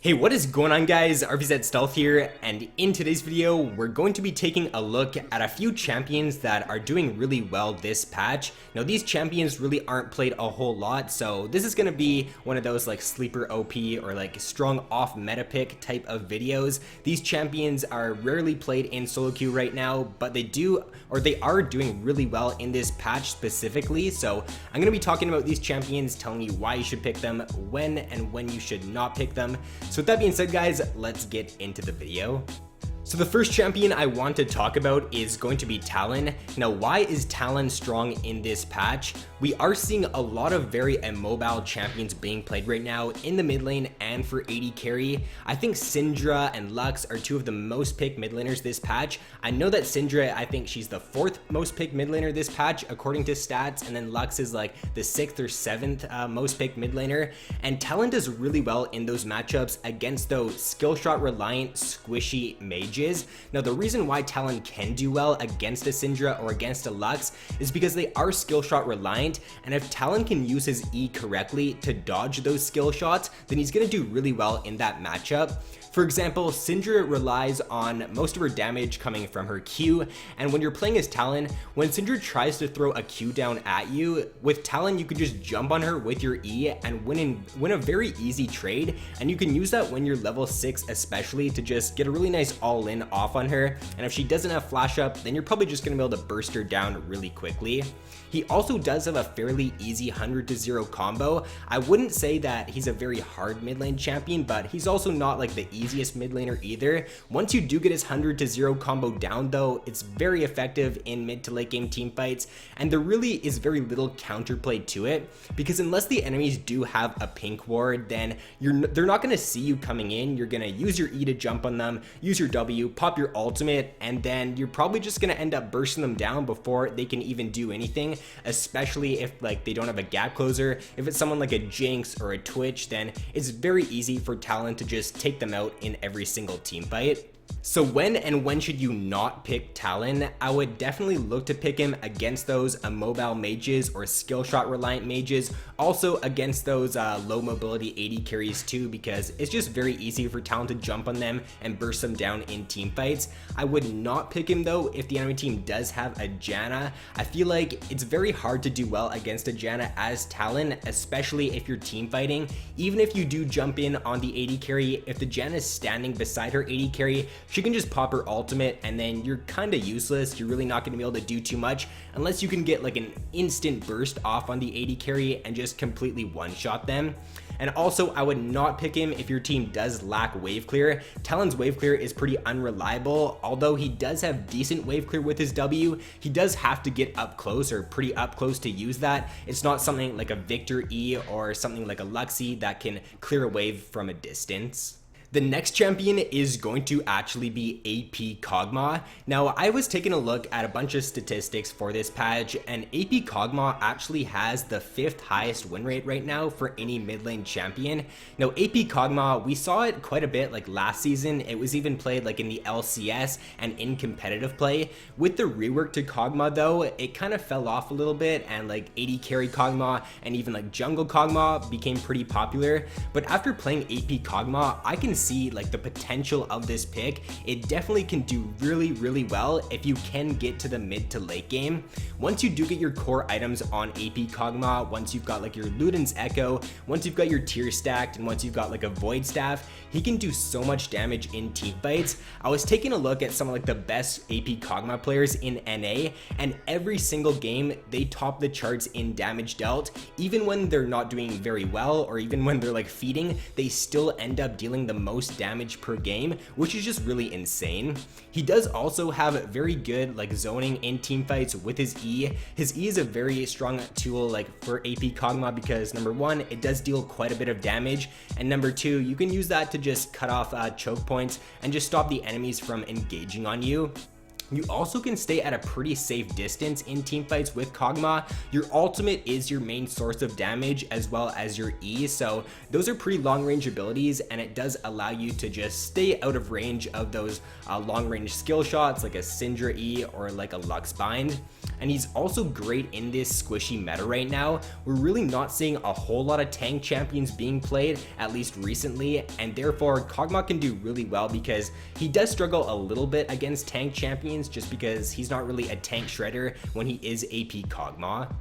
Hey, what is going on guys? RvzStealth here, and in today's video, we're going to be taking a look at a few champions that are doing really well this patch. Now, these champions really aren't played a whole lot, so this is going to be one of those like sleeper OP or like strong off meta pick type of videos. These champions are rarely played in solo queue right now, but they are doing really well in this patch specifically. So I'm going to be talking about these champions, telling you why you should pick them, when you should not pick them. So with that being said guys, let's get into the video. So the first champion I want to talk about is going to be Talon. Now, why is Talon strong in this patch? We are seeing a lot of very immobile champions being played right now in the mid lane and for AD carry. I think Syndra and Lux are two of the most picked mid laners this patch. I know that Syndra, I think she's the 4th most picked mid laner this patch according to stats, and then Lux is like the 6th or 7th most picked mid laner. And Talon does really well in those matchups against those skill shot reliant squishy mages. Now, the reason why Talon can do well against a Syndra or against a Lux is because they are skill shot reliant, and if Talon can use his E correctly to dodge those skill shots, then he's going to do really well in that matchup. For example, Syndra relies on most of her damage coming from her Q, and when you're playing as Talon, when Syndra tries to throw a Q down at you, with Talon you can just jump on her with your E and win a very easy trade, and you can use that when you're level 6 especially to just get a really nice all-in off on her, and if she doesn't have flash up, then you're probably just going to be able to burst her down really quickly. He also does have a fairly easy 100-0 combo. I wouldn't say that he's a very hard mid lane champion, but he's also not like the easiest mid laner either. Once you do get his 100-0 combo down though, it's very effective in mid to late game team fights, and there really is very little counterplay to it, because unless the enemies do have a pink ward, then they're not going to see you coming in. You're going to use your E to jump on them, use your W, pop your ultimate, and then you're probably just going to end up bursting them down before they can even do anything, especially if like they don't have a gap closer. If it's someone like a Jinx or a Twitch, then it's very easy for Talon to just take them out in every single team fight. So when should you not pick Talon? I would definitely look to pick him against those immobile mages or skill shot reliant mages, also against those low mobility AD carries too, because it's just very easy for Talon to jump on them and burst them down in team fights. I would not pick him though if the enemy team does have a Janna. I feel like it's very hard to do well against a Janna as Talon, especially if you're team fighting. Even if you do jump in on the AD carry, if the Janna is standing beside her AD carry, she can just pop her ultimate and then you're kind of useless. You're really not going to be able to do too much unless you can get like an instant burst off on the AD carry and just completely one-shot them. And also, I would not pick him if your team does lack wave clear. Talon's wave clear is pretty unreliable. Although he does have decent wave clear with his W, he does have to get up close or pretty up close to use that. It's not something like a Victor E or something like a Luxie that can clear a wave from a distance. The next champion is going to actually be AP Kog'Maw. Now, I was taking a look at a bunch of statistics for this patch, and AP Kog'Maw actually has the 5th highest win rate right now for any mid lane champion. Now, AP Kog'Maw, we saw it quite a bit like last season. It was even played like in the LCS and in competitive play. With the rework to Kog'Maw though, it kind of fell off a little bit, and like AD carry Kog'Maw and even like jungle Kog'Maw became pretty popular. But after playing AP Kog'Maw, I can see like the potential of this pick. It definitely can do really well if you can get to the mid to late game. Once you do get your core items on AP Kog'Maw, once you've got like your Luden's Echo, once you've got your tier stacked, and once you've got like a Void Staff, he can do so much damage in team fights. I was taking a look at some of like the best AP Kog'Maw players in NA, and every single game they top the charts in damage dealt. Even when they're not doing very well, or even when they're like feeding, they still end up dealing the most damage per game, which is just really insane. He does also have very good like zoning in team fights with his E. His E is a very strong tool like for AP Kog'Maw because number 1, it does deal quite a bit of damage, and number 2, you can use that to just cut off choke points and just stop the enemies from engaging on you. You also can stay at a pretty safe distance in teamfights with Kog'Maw. Your ultimate is your main source of damage as well as your E, so those are pretty long range abilities, and it does allow you to just stay out of range of those long range skill shots like a Syndra E or like a Lux Bind. And he's also great in this squishy meta right now. We're really not seeing a whole lot of tank champions being played, at least recently, and therefore Kog'Maw can do really well because he does struggle a little bit against tank champions just because he's not really a tank shredder when he is AP Kog'Maw.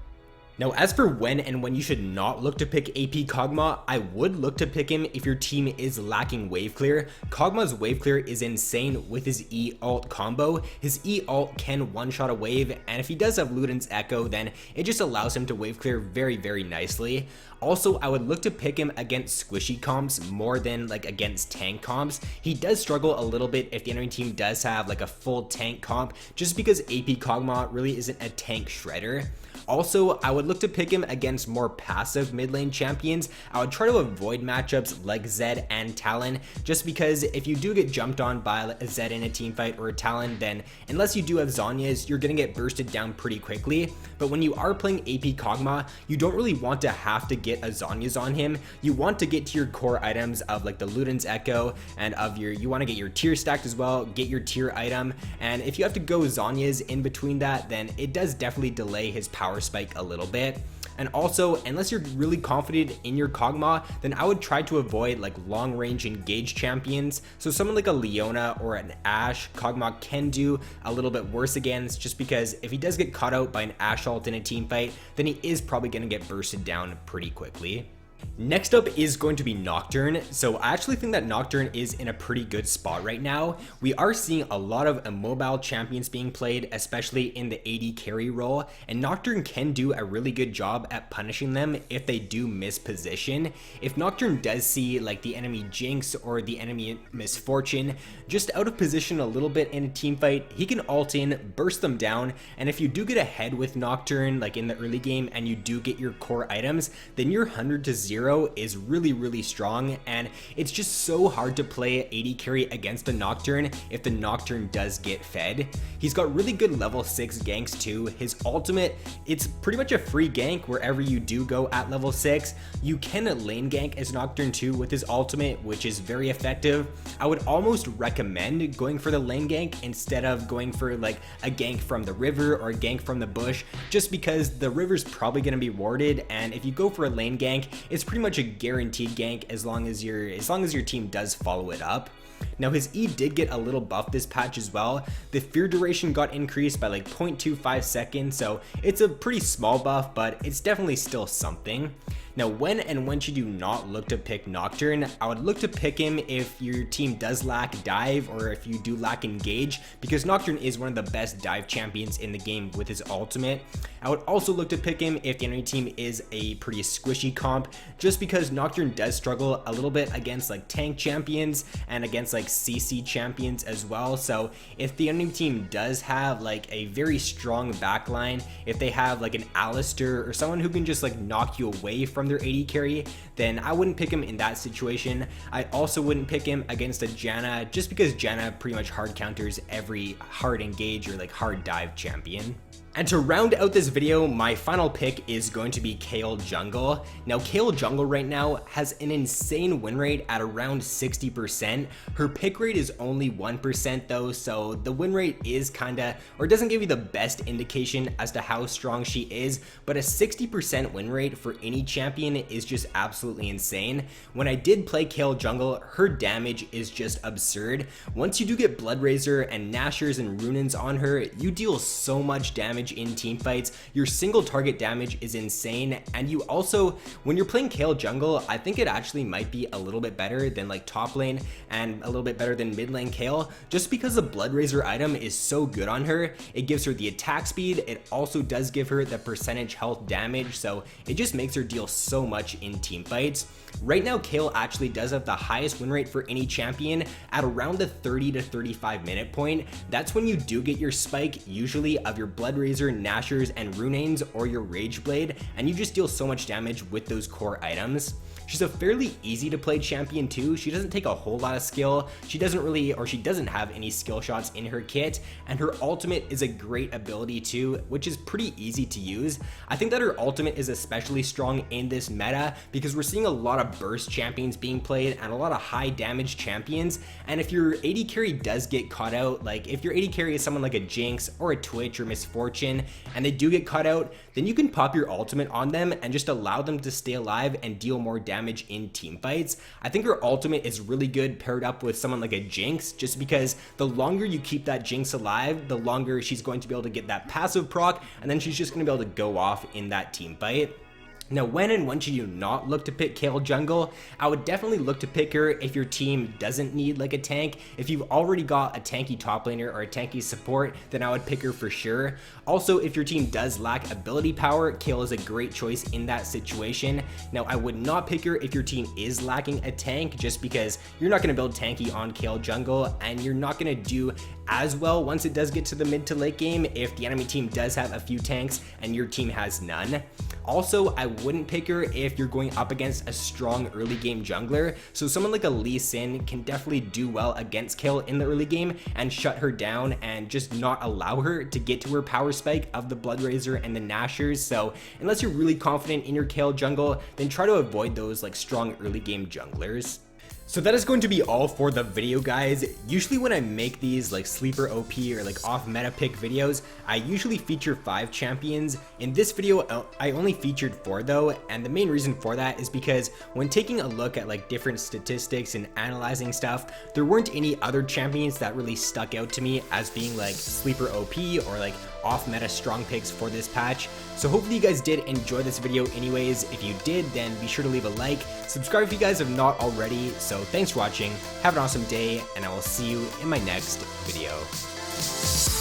Now, as for when you should not look to pick AP Kog'Maw, I would look to pick him if your team is lacking wave clear. Kog'Maw's wave clear is insane with his E ult combo. His E ult can one-shot a wave, and if he does have Luden's Echo, then it just allows him to wave clear very, very nicely. Also, I would look to pick him against squishy comps more than like against tank comps. He does struggle a little bit if the enemy team does have like a full tank comp, just because AP Kog'Maw really isn't a tank shredder. Also, I would look to pick him against more passive mid lane champions. I would try to avoid matchups like Zed and Talon, just because if you do get jumped on by a Zed in a team fight or a Talon, then unless you do have Zhonya's, you're gonna get bursted down pretty quickly. But when you are playing AP Kog'Maw, you don't really want to have to get a Zhonya's on him. You want to get to your core items of like the Luden's Echo and of you want to get your tier stacked as well, get your tier item, and if you have to go Zhonya's in between that, then it does definitely delay his power spike a little bit. And also, unless you're really confident in your Kog'Maw, then I would try to avoid like long range engaged champions. So someone like a Leona or an Ashe, Kog'Maw can do a little bit worse against, just because if he does get caught out by an Ashe ult in a team fight, then he is probably going to get bursted down pretty quickly. Next up is going to be Nocturne. So I actually think that Nocturne is in a pretty good spot right now. We are seeing a lot of immobile champions being played, especially in the AD carry role, and Nocturne can do a really good job at punishing them if they do miss position. If Nocturne does see like the enemy Jinx or the enemy Misfortune just out of position a little bit in a team fight, he can ult in, burst them down, and if you do get ahead with Nocturne like in the early game and you do get your core items, then your 100-0 is really, really strong, and it's just so hard to play AD carry against a Nocturne if the Nocturne does get fed. He's got really good level 6 ganks too. His ultimate, it's pretty much a free gank wherever you do go at level 6. You can lane gank as Nocturne too with his ultimate, which is very effective. I would almost recommend going for the lane gank instead of going for like a gank from the river or a gank from the bush, just because the river's probably going to be warded, and if you go for a lane gank, it's pretty much a guaranteed gank as long as your team does follow it up. Now his E did get a little buff this patch as well. The fear duration got increased by like 0.25 seconds, so it's a pretty small buff, but it's definitely still something. Now when you do not look to pick Nocturne, I would look to pick him if your team does lack dive or if you do lack engage, because Nocturne is one of the best dive champions in the game with his ultimate. I would also look to pick him if the enemy team is a pretty squishy comp, just because Nocturne does struggle a little bit against like tank champions and against like CC champions as well. So if the enemy team does have like a very strong backline, if they have like an Alistar or someone who can just like knock you away from their AD carry, then I wouldn't pick him in that situation. I also wouldn't pick him against a Janna, just because Janna pretty much hard counters every hard engage or like hard dive champion. And to round out this video, my final pick is going to be Kayle jungle. Now Kayle jungle right now has an insane win rate at around 60%. Her pick rate is only 1% though, so the win rate is doesn't give you the best indication as to how strong she is, but a 60% win rate for any champion is just absolutely insane. When I did play Kayle jungle, her damage is just absurd. Once you do get Blood Razor and Nashers and Runins on her, you deal so much damage in team fights. Your single target damage is insane, and you also, when you're playing Kayle jungle, I think it actually might be a little bit better than like top lane and a little bit better than mid lane Kayle, just because the Blood Razor item is so good on her. It gives her the attack speed, it also does give her the percentage health damage, so it just makes her deal so much in team fights. Right now Kayle actually does have the highest win rate for any champion at around the 30 to 35 minute point. That's when you do get your spike, usually of your Blood Razor, Nashers, and Runanes, or your Rage Blade, and you just deal so much damage with those core items. She's a fairly easy to play champion too. She doesn't take a whole lot of skill. She doesn't have any skill shots in her kit, and her ultimate is a great ability too, which is pretty easy to use. I think that her ultimate is especially strong in this meta because we're seeing a lot of burst champions being played and a lot of high damage champions, and if your AD carry does get caught out, like if your AD carry is someone like a Jinx or a Twitch or Misfortune and they do get caught out, then you can pop your ultimate on them and just allow them to stay alive and deal more damage in team fights. I think her ultimate is really good paired up with someone like a Jinx, just because the longer you keep that Jinx alive, the longer she's going to be able to get that passive proc, and then she's just going to be able to go off in that team fight. Now, when and when should you not look to pick Kayle jungle? I would definitely look to pick her if your team doesn't need like a tank. If you've already got a tanky top laner or a tanky support, then I would pick her for sure. Also, if your team does lack ability power, Kayle is a great choice in that situation. Now, I would not pick her if your team is lacking a tank, just because you're not going to build tanky on Kayle jungle, and you're not going to do as well once it does get to the mid to late game if the enemy team does have a few tanks and your team has none. Also, I wouldn't pick her if you're going up against a strong early game jungler. So someone like a Lee Sin can definitely do well against Kayle in the early game and shut her down and just not allow her to get to her power spike of the Blood Razor and the Nashers. So unless you're really confident in your Kayle jungle, then try to avoid those like strong early game junglers. So that is going to be all for the video, guys. Usually when I make these like sleeper OP or like off meta pick videos, I usually feature 5 champions. In this video, I only featured 4 though, and the main reason for that is because when taking a look at like different statistics and analyzing stuff, there weren't any other champions that really stuck out to me as being like sleeper OP or like off meta strong picks for this patch. So hopefully you guys did enjoy this video anyways. If you did, then be sure to leave a like, subscribe if you guys have not already. So thanks for watching, have an awesome day, and I will see you in my next video.